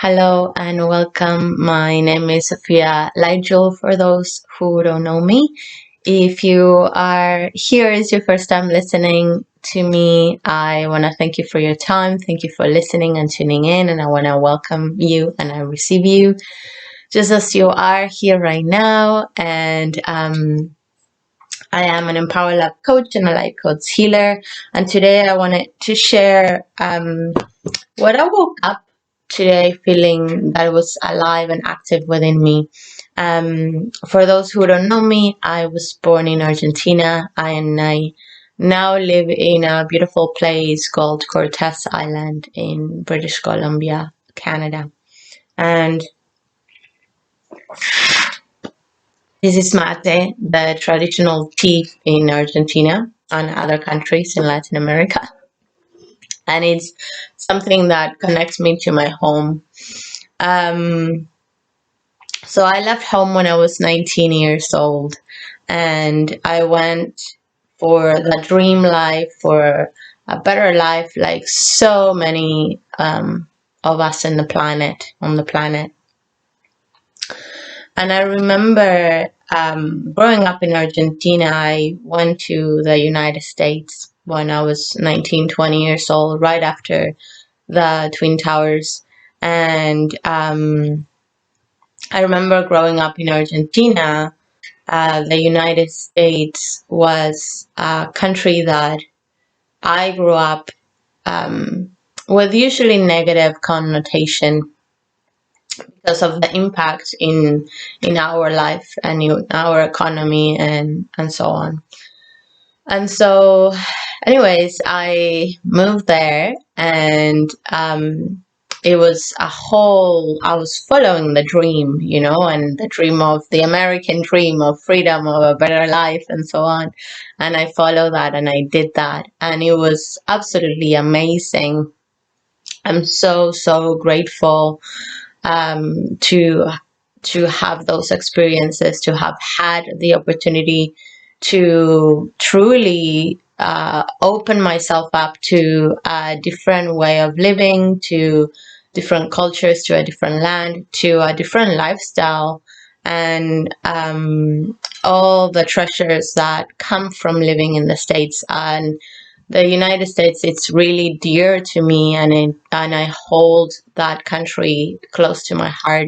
Hello and welcome. My name is Sofia for those who don't know me. If you are here, it's your first time listening to me, I want to thank you for your time. Thank you for listening and tuning in, and I want to welcome you and I receive you just as you are here right now. And I am an Empower Love coach and a life coach healer. And today I wanted to share what I woke up today feeling that was alive and active within me. For those who don't know me, I was born in Argentina and I now live in a beautiful place called Cortes Island in British Columbia, Canada. And this is mate, the traditional tea in Argentina and other countries in Latin America. And it's something that connects me to my home. So I left home when I was 19 years old, and I went for the dream life, for a better life, like so many of us on the planet. And I remember growing up in Argentina, I went to the United States when I was 19, 20 years old, right after the Twin Towers. And I remember growing up in Argentina, the United States was a country that I grew up with usually negative connotation because of the impact in our life and in our economy and so on. And so anyways, I moved there and it was I was following the dream, and the dream of the American dream of freedom, of a better life and so on. And I followed that and I did that. And it was absolutely amazing. I'm so grateful to have those experiences, to have had the opportunity to truly open myself up to a different way of living, to different cultures, to a different land, to a different lifestyle, and all the treasures that come from living in the States. And the United States, it's really dear to me, and I hold that country close to my heart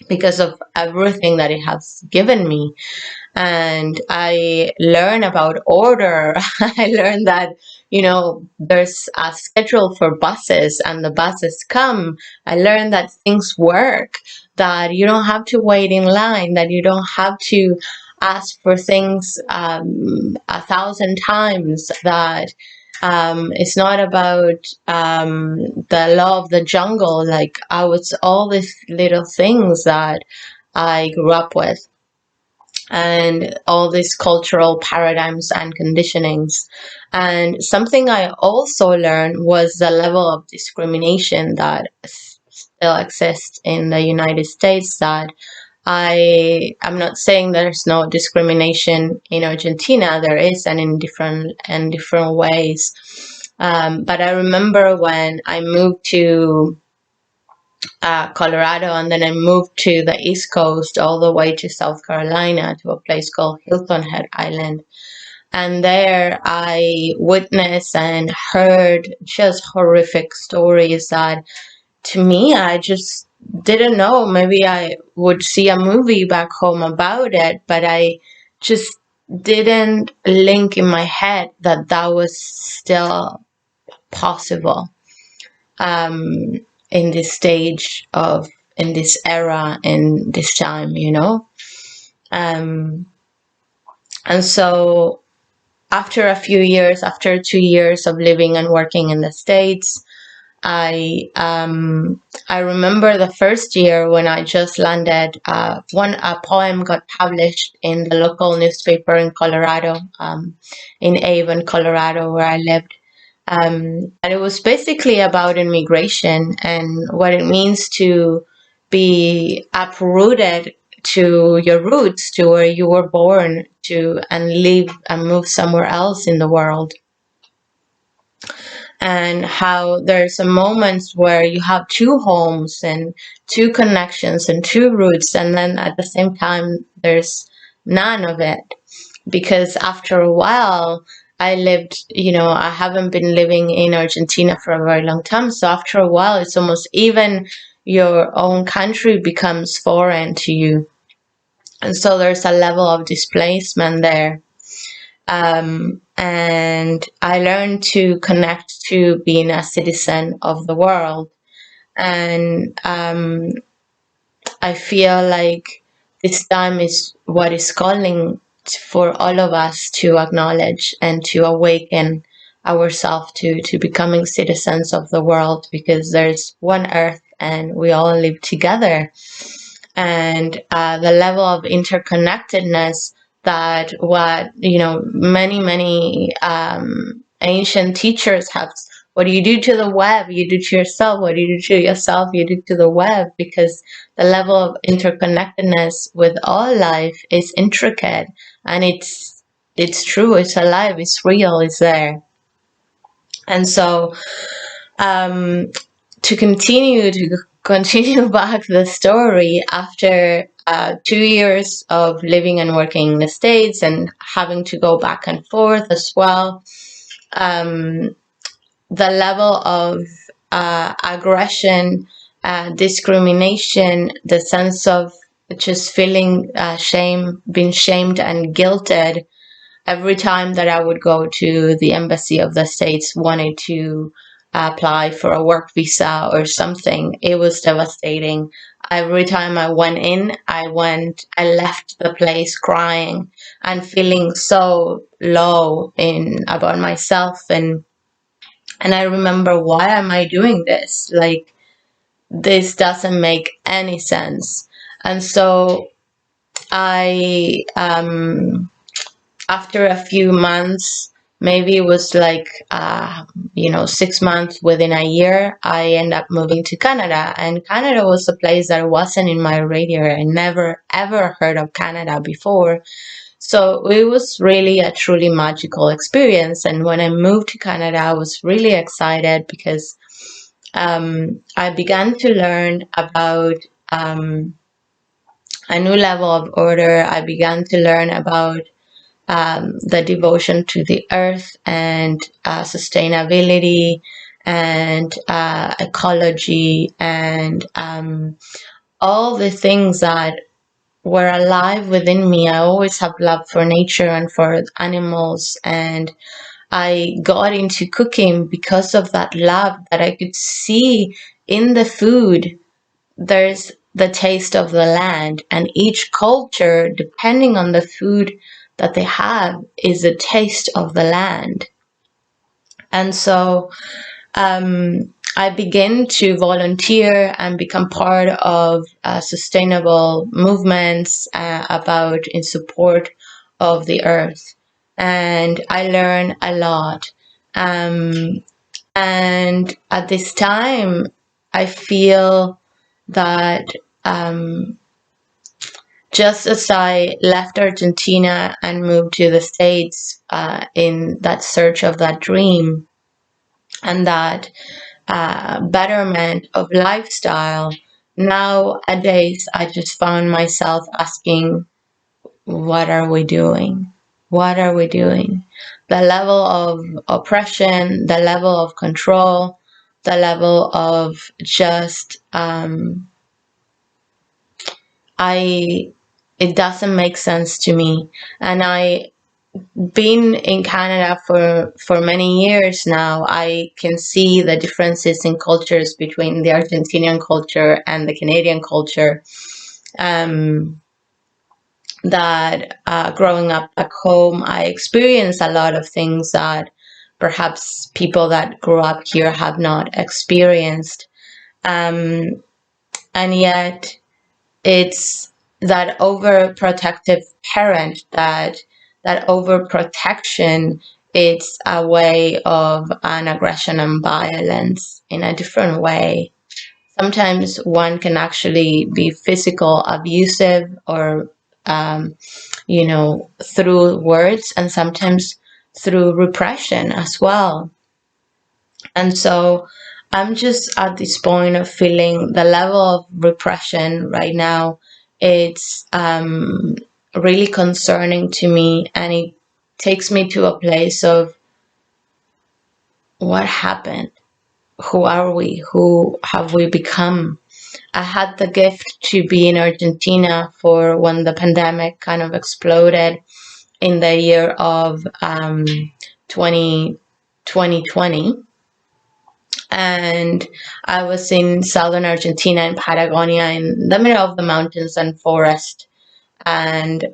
because of everything that it has given me. And I learn about order. I learned that, there's a schedule for buses and the buses come. I learned that things work, that you don't have to wait in line, that you don't have to ask for things 1,000 times, that it's not about the law of the jungle. Like I was all these little things that I grew up with, and all these cultural paradigms and conditionings. And something I also learned was the level of discrimination that still exists in the United States. That I'm not saying there's no discrimination in Argentina. There is, and in different ways. But I remember when I moved to Colorado, and then I moved to the East Coast all the way to South Carolina to a place called Hilton Head Island. And there I witnessed and heard just horrific stories that, to me, I just didn't know. Maybe I would see a movie back home about it, but I just didn't link in my head that that was still possible in this stage in this era, in this time, and so after 2 years of living and working in the States, I remember the first year when I just landed, a poem got published in the local newspaper in Colorado, in Avon, Colorado, where I lived. And it was basically about immigration and what it means to be uprooted to your roots, to where you were born, and live and move somewhere else in the world. and how there's a moments where you have two homes and two connections and two roots, and then at the same time there's none of it. Because after a while, I lived, I haven't been living in Argentina for a very long time. So after a while, it's almost even your own country becomes foreign to you. And so there's a level of displacement there. And I learned to connect to being a citizen of the world. And I feel like this time is what is calling for all of us to acknowledge and to awaken ourselves to becoming citizens of the world, because there's one earth and we all live together. And the level of interconnectedness that many ancient teachers have. What do you do to the web, you do to yourself. What do you do to yourself, you do to the web. Because the level of interconnectedness with all life is intricate, and it's true, it's alive, it's real, it's there. And so to continue back the story, after 2 years of living and working in the States and having to go back and forth as well, the level of aggression, discrimination, the sense of just feeling shame, being shamed and guilted every time that I would go to the embassy of the States, wanted to apply for a work visa or something. It was devastating. Every time I went in, I left the place crying and feeling so low about myself. And I remember, why am I doing this? Like, this doesn't make any sense. And so I, after a few months, maybe it was like, 6 months, within a year, I ended up moving to Canada. And Canada was a place that wasn't in my radar. I never, ever heard of Canada before. So it was really a truly magical experience. And when I moved to Canada, I was really excited because I began to learn about a new level of order. I began to learn about the devotion to the earth and sustainability and ecology and all the things that were alive within me. I always have love for nature and for animals, and I got into cooking because of that love that I could see in the food. There's the taste of the land, and each culture, depending on the food that they have, is a taste of the land. And so I began to volunteer and become part of sustainable movements about in support of the earth. And I learned a lot. And at this time, I feel that just as I left Argentina and moved to the States in that search of that dream and that betterment of lifestyle, nowadays I just found myself asking, what are we doing? What are we doing? The level of oppression, the level of control, the level of just it doesn't make sense to me. And I been in Canada for many years now. I can see the differences in cultures between the Argentinian culture and the Canadian culture. That growing up back home, I experienced a lot of things that perhaps people that grew up here have not experienced. And yet it's that overprotective parent, that overprotection, it's a way of an aggression and violence in a different way. Sometimes one can actually be physical abusive or through words, and sometimes through repression as well. And so I'm just at this point of feeling the level of repression right now. It's really concerning to me, and it takes me to a place of what happened? Who are we? Who have we become? I had the gift to be in Argentina for when the pandemic kind of exploded in the year of 2020. And I was in southern Argentina, in Patagonia, in the middle of the mountains and forest, and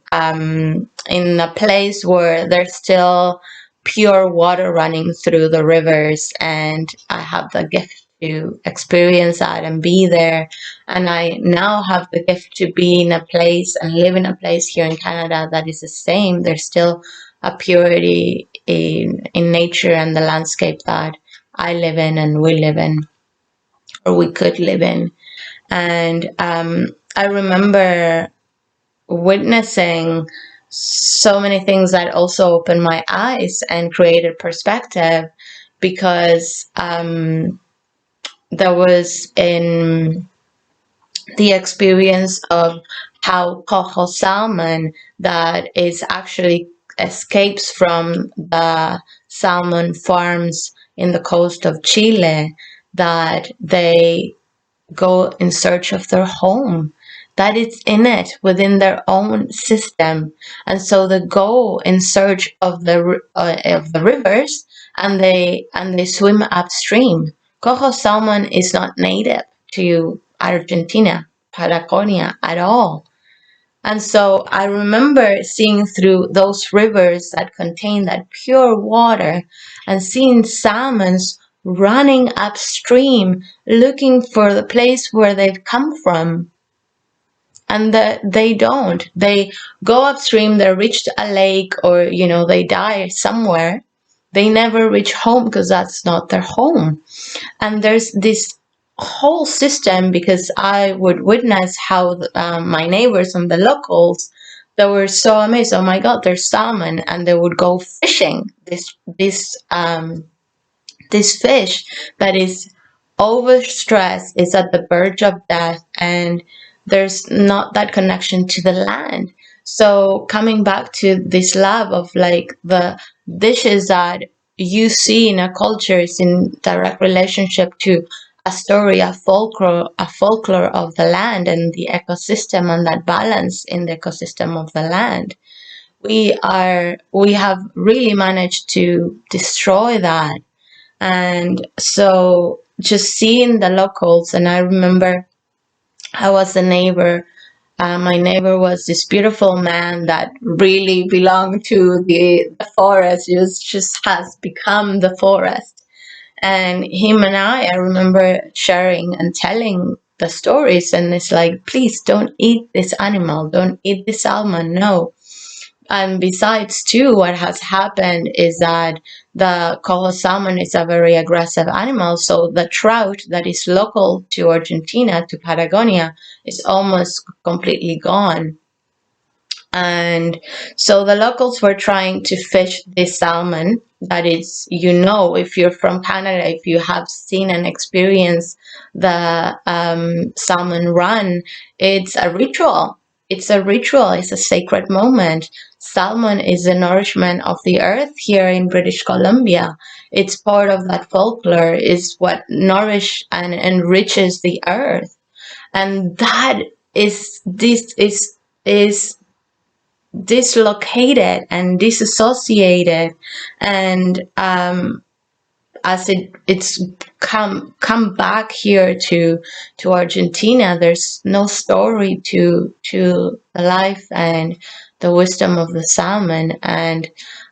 in a place where there's still pure water running through the rivers. And I have the gift to experience that and be there. And I now have the gift to be in a place and live in a place here in Canada that is the same. There's still a purity in nature and the landscape that I live in and we live in, or we could live in. And I remember witnessing so many things that also opened my eyes and created perspective, because there was in the experience of how coho salmon that is actually escapes from the salmon farms in the coast of Chile, that they go in search of their home, that it's in it within their own system. And so they go in search of the rivers, and they swim upstream. Coho salmon is not native to Argentina, Patagonia at all. And so I remember seeing through those rivers that contain that pure water and seeing salmons running upstream looking for the place where they've come from. And they don't. They go upstream, they reach a lake, or, they die somewhere. They never reach home because that's not their home. And there's this whole system, because I would witness how my neighbors and the locals, they were so amazed. Oh my God, there's salmon, and they would go fishing this fish that is overstressed, is at the verge of death, and there's not that connection to the land. So coming back to this love of like the dishes that you see in a culture is in direct relationship to a story, a folklore of the land and the ecosystem, and that balance in the ecosystem of the land. We have really managed to destroy that. And so just seeing the locals, and I remember I was a neighbor. My neighbor was this beautiful man that really belonged to the forest. He just has become the forest. And him and I remember sharing and telling the stories. And it's like, please don't eat this animal. Don't eat this salmon. No. And besides, too, what has happened is that the coho salmon is a very aggressive animal. So the trout that is local to Argentina, to Patagonia, is almost completely gone. And so the locals were trying to fish this salmon that is, if you're from Canada, if you have seen and experienced the salmon run, it's a ritual. It's a ritual. It's a sacred moment. Salmon is the nourishment of the earth here in British Columbia. It's part of that folklore, is what nourish and enriches the earth. And that is dislocated and disassociated, and as it's come back here to Argentina, there's no story to the life and the wisdom of the salmon, and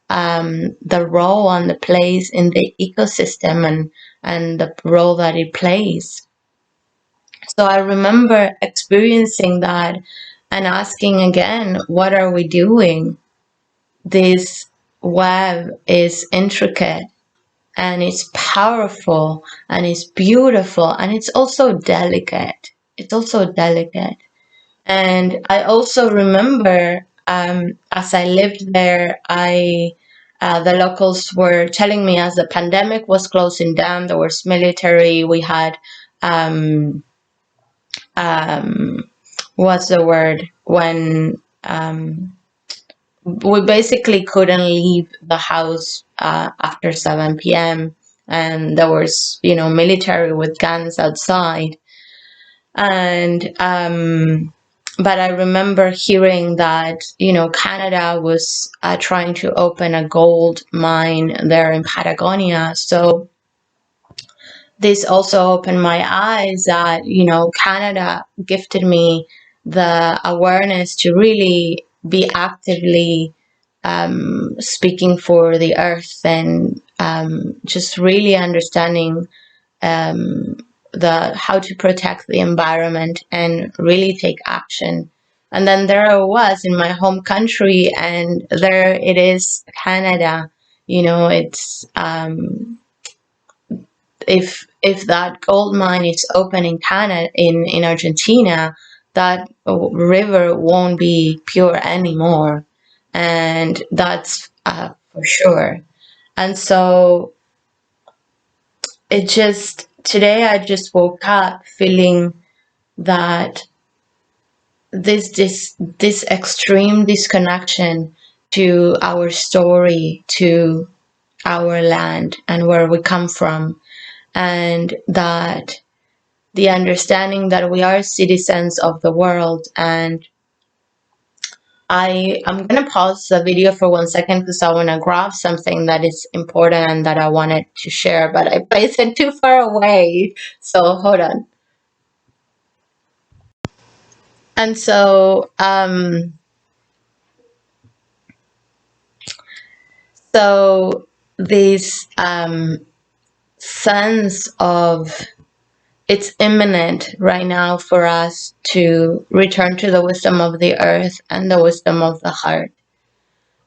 the role and the place in the ecosystem, and the role that it plays. So I remember experiencing that and asking again, what are we doing? This web is intricate, and it's powerful, and it's beautiful, and it's also delicate. It's also delicate. And I also remember, as I lived there, I The locals were telling me as the pandemic was closing down, there was military, we had, um, um, what's the word, when we basically couldn't leave the house after 7 p.m. And there was, military with guns outside. And but I remember hearing that, Canada was trying to open a gold mine there in Patagonia. So this also opened my eyes that, Canada gifted me the awareness to really be actively speaking for the earth, and just really understanding um, the how to protect the environment and really take action. And then there I was in my home country, and there it is, Canada. It's if that gold mine is open in Canada, in Argentina, that river won't be pure anymore, and that's for sure. And so it just today I just woke up feeling that this extreme disconnection to our story, to our land and where we come from, and that the understanding that we are citizens of the world. And I'm gonna pause the video for 1 second because I want to grab something that is important and that I wanted to share, but I placed it too far away, so hold on. And so this sense of it's imminent right now for us to return to the wisdom of the earth and the wisdom of the heart.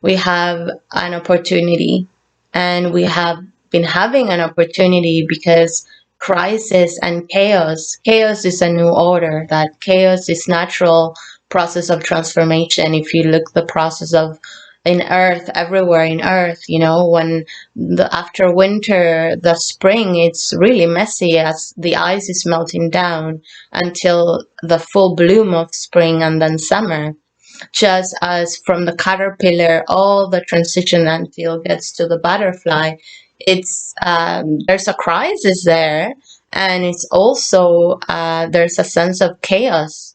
We have an opportunity, and we have been having an opportunity because crisis and chaos is a new order. That chaos is natural process of transformation. If you look the process of in earth, everywhere in earth, when after winter, the spring, it's really messy as the ice is melting down until the full bloom of spring and then summer. Just as from the caterpillar, all the transition until it gets to the butterfly, it's there's a crisis there, and it's also there's a sense of chaos,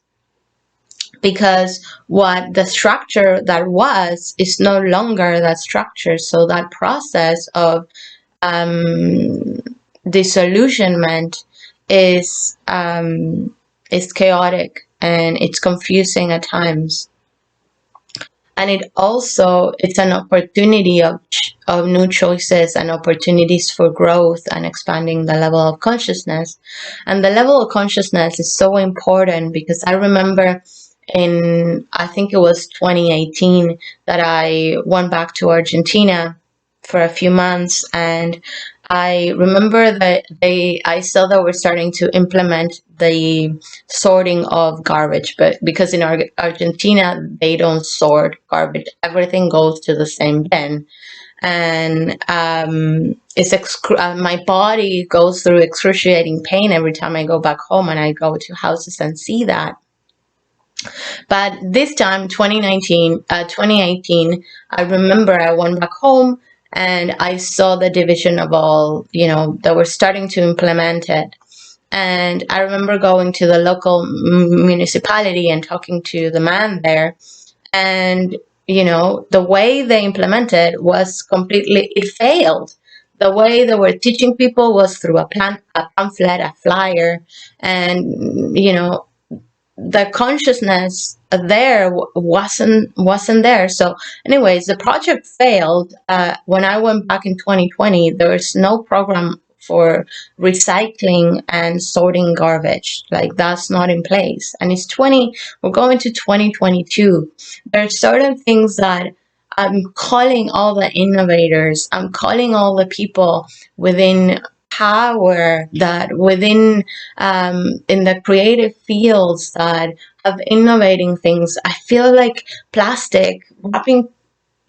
because what the structure that was is no longer that structure. So that process of um, disillusionment is chaotic, and it's confusing at times. And it's an opportunity of new choices and opportunities for growth and expanding the level of consciousness. And the level of consciousness is so important because I remember I think it was 2018, that I went back to Argentina for a few months, and I remember that I saw that we're starting to implement the sorting of garbage, but because in Argentina they don't sort garbage, everything goes to the same bin, and my body goes through excruciating pain every time I go back home and I go to houses and see that. But this time, 2018, I remember I went back home and I saw the division of all, that were starting to implement it. And I remember going to the local municipality and talking to the man there. And, the way they implemented was it failed. The way they were teaching people was through a pamphlet, a flyer, and, the consciousness there wasn't there. So anyways, the project failed. When I went back in 2020, there was no program for recycling and sorting garbage. Like, that's not in place. And we're going to 2022. There are certain things that I'm calling all the innovators, I'm calling all the people within power, that within in the creative fields that of innovating things. I feel like wrapping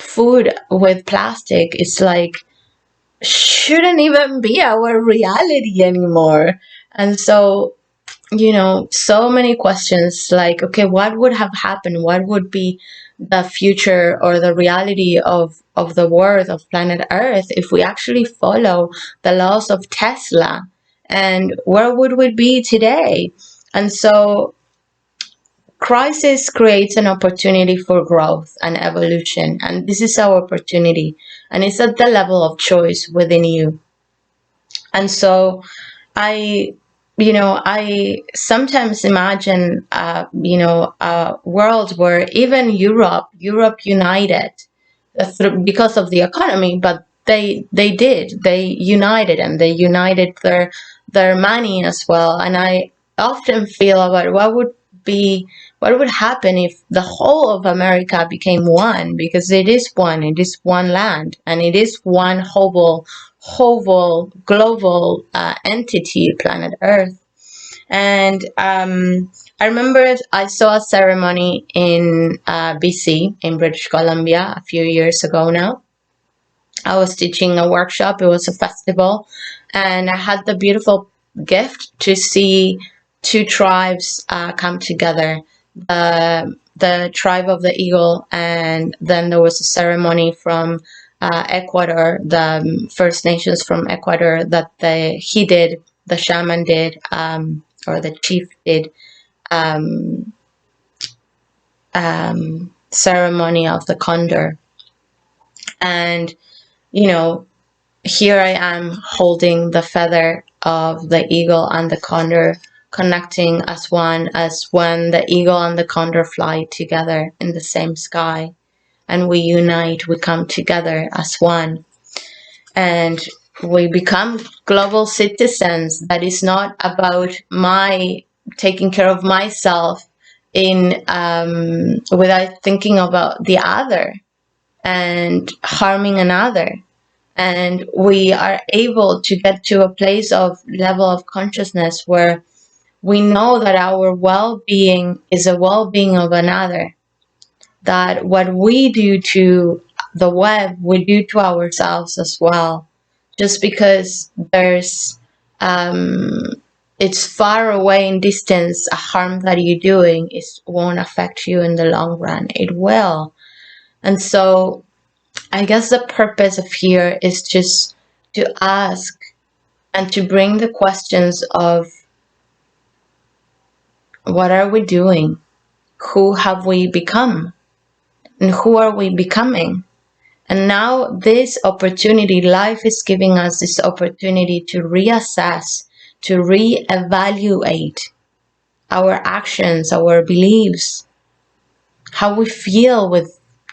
food with plastic is like shouldn't even be our reality anymore. And so, so many questions like, okay, what would have happened? What would be the future or the reality of the world of planet Earth if we actually follow the laws of Tesla? And where would we be today? And so crisis creates an opportunity for growth and evolution. And this is our opportunity. And it's at the level of choice within you. And so I, I sometimes imagine, a world where even Europe united because of the economy, but they united, and they united their money as well. And I often feel about what would happen if the whole of America became one, because it is one land, and it is one whole global entity, planet Earth. And I remember I saw a ceremony in BC, in British Columbia, a few years ago now. I was teaching a workshop. It was a festival, and I had the beautiful gift to see two tribes come together. The tribe of the eagle, and then there was a ceremony from Ecuador, the First Nations from Ecuador, that the shaman did, or the chief did, ceremony of the condor. And, here I am holding the feather of the eagle and the condor, connecting as one, as when the eagle and the condor fly together in the same sky. And we unite, we come together as one. And we become global citizens. That is not about my taking care of myself without thinking about the other and harming another. And we are able to get to a place of level of consciousness where we know that our well-being is a well-being of another, that what we do to the web, we do to ourselves as well. Just because it's far away in distance, a harm that you're doing won't affect you in the long run. It will. And so I guess the purpose of here is just to ask and to bring the questions of, what are we doing? Who have we become? And who are we becoming? And now this opportunity, life is giving us this opportunity to reassess, to reevaluate our actions, our beliefs, how we feel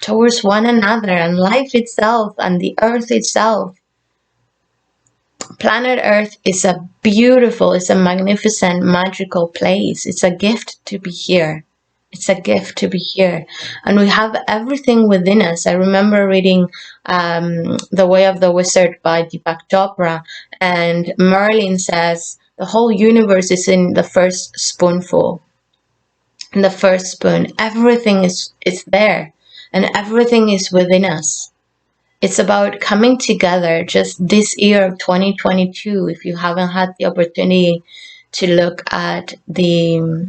towards one another and life itself and the earth itself. Planet Earth is a magnificent, magical place. It's a gift to be here. It's a gift to be here. And we have everything within us. I remember reading The Way of the Wizard by Deepak Chopra, and Merlin says the whole universe is in the first spoonful. In the first spoon, everything is there, and everything is within us. It's about coming together. Just this year of 2022, if you haven't had the opportunity to look at the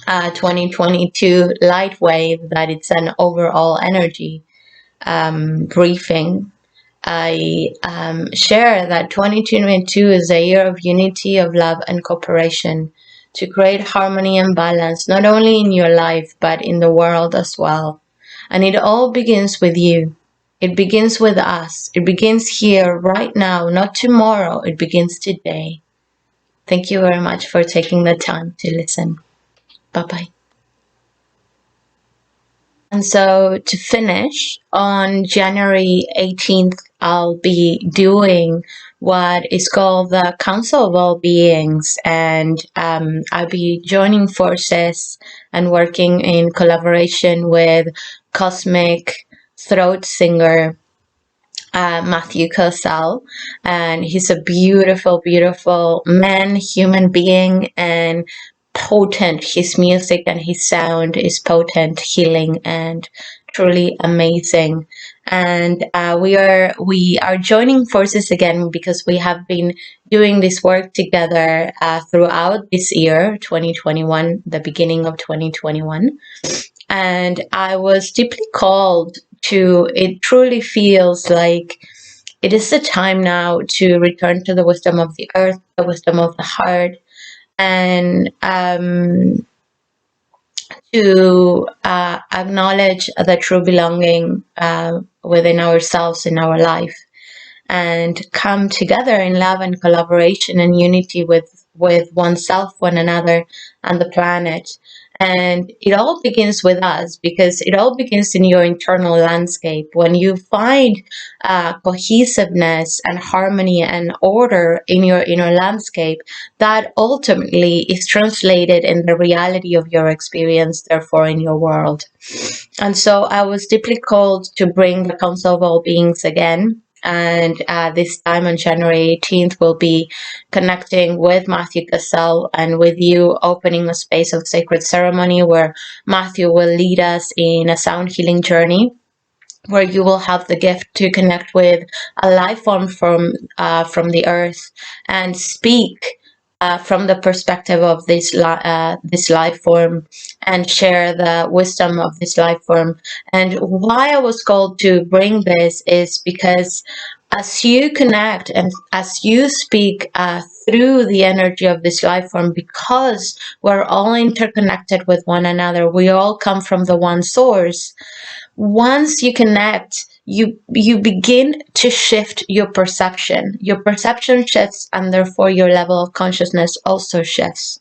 2022 light wave, that it's an overall energy briefing, I share that 2022 is a year of unity, of love and cooperation, to create harmony and balance, not only in your life, but in the world as well. And it all begins with you. It begins with us. It begins here, right now, not tomorrow. It begins today. Thank you very much for taking the time to listen. Bye-bye. And so to finish, on January 18th, I'll be doing what is called the Council of All Beings, and I'll be joining forces and working in collaboration with cosmic throat singer Matthew Cosell, and he's a beautiful, beautiful man, human being, and potent. His music and his sound is potent, healing, and truly amazing. And we are joining forces again because we have been doing this work together throughout this year, 2021, the beginning of 2021. And I was deeply called to, it truly feels like it is the time now to return to the wisdom of the earth, the wisdom of the heart, and to acknowledge the true belonging within ourselves in our life, and come together in love and collaboration and unity with oneself, one another, and the planet. And it all begins with us, because it all begins in your internal landscape. When you find cohesiveness and harmony and order in your inner landscape, that ultimately is translated in the reality of your experience, therefore in your world. And so I was deeply called to bring the Council of All Beings again. And this time on January 18th, we'll be connecting with Matthew Cassell and with you, opening a space of sacred ceremony where Matthew will lead us in a sound healing journey, where you will have the gift to connect with a life form from the earth and speak from the perspective of this life form, and share the wisdom of this life form. And why I was called to bring this is because as you connect and as you speak through the energy of this life form, because we're all interconnected with one another, we all come from the one source. Once you connect, you begin to shift your perception. Your perception shifts, and therefore your level of consciousness also shifts.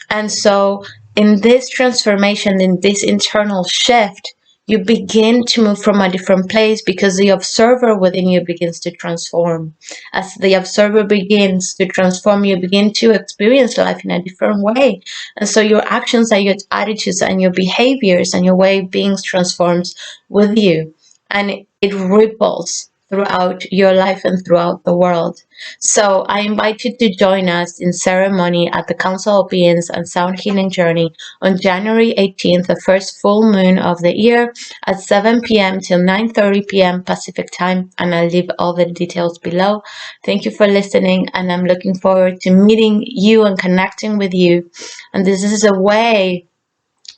And so in this transformation, in this internal shift, you begin to move from a different place, because the observer within you begins to transform. As the observer begins to transform, you begin to experience life in a different way. And so your actions and your attitudes and your behaviors and your way of being transforms with you. And it ripples throughout your life and throughout the world. So I invite you to join us in ceremony at the Council of Beings and Sound Healing Journey on January 18th, the first full moon of the year, at 7 p.m. till 9:30 p.m. Pacific time. And I'll leave all the details below. Thank you for listening, and I'm looking forward to meeting you and connecting with you. And this is a way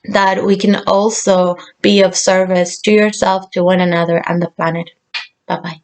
that we can also be of service to yourself, to one another, and the planet. Bye-bye.